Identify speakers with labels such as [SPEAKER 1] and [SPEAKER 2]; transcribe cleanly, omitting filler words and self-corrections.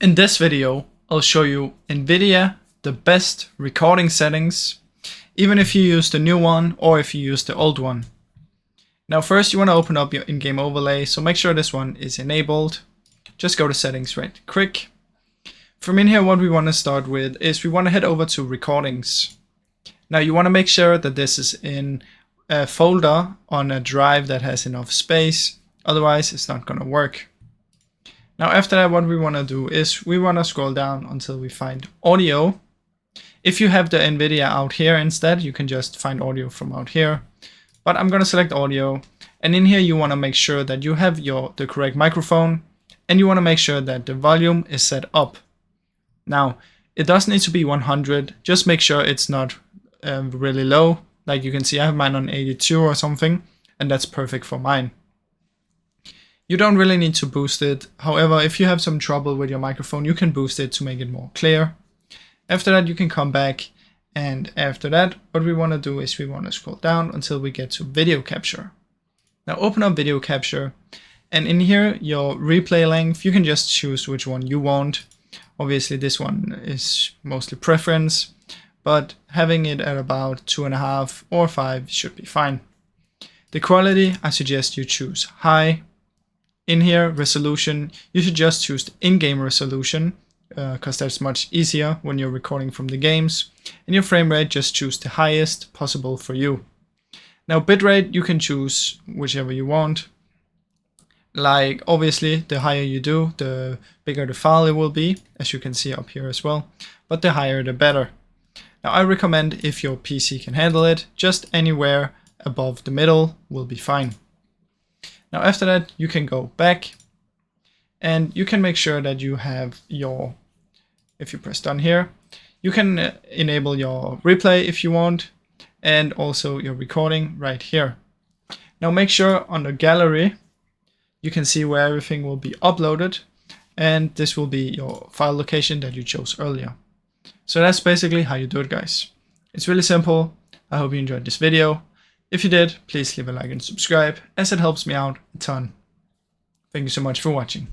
[SPEAKER 1] In this video, I'll show you NVIDIA, the best recording settings, even if you use the new one or if you use the old one. Now first you want to open up your in-game overlay, so make sure this one is enabled. Just go to settings, right click. From in here, what we want to start with is we want to head over to recordings. Now you want to make sure that this is in a folder on a drive that has enough space, otherwise it's not going to work. Now after that, what we want to do is we want to scroll down until we find audio. If you have the NVIDIA out here instead, you can just find audio from out here. But I'm going to select audio, and in here you want to make sure that you have the correct microphone, and you want to make sure that the volume is set up. Now it doesn't need to be 100, just make sure it's not really low. Like you can see, I have mine on 82 or something, and that's perfect for mine. You don't really need to boost it. However, if you have some trouble with your microphone, you can boost it to make it more clear. After that, you can come back, and after that, what we want to do is we want to scroll down until we get to video capture. Now open up video capture, and in here, your replay length, you can just choose which one you want. Obviously, this one is mostly preference, but having it at about 2.5 or 5 should be fine. The quality, I suggest you choose high. In here, resolution, you should just choose the in-game resolution because that's much easier when you're recording from the games. And your frame rate, just choose the highest possible for you. Now bitrate, you can choose whichever you want. Like obviously, the higher you do, the bigger the file it will be, as you can see up here as well. But the higher, the better. Now I recommend, if your PC can handle it, just anywhere above the middle will be fine. Now after that, you can go back and you can make sure that you have your, if you press done here, you can enable your replay if you want, and also your recording right here. Now make sure on the gallery, you can see where everything will be uploaded, and this will be your file location that you chose earlier. So that's basically how you do it, guys. It's really simple. I hope you enjoyed this video. If you did, please leave a like and subscribe, as it helps me out a ton. Thank you so much for watching.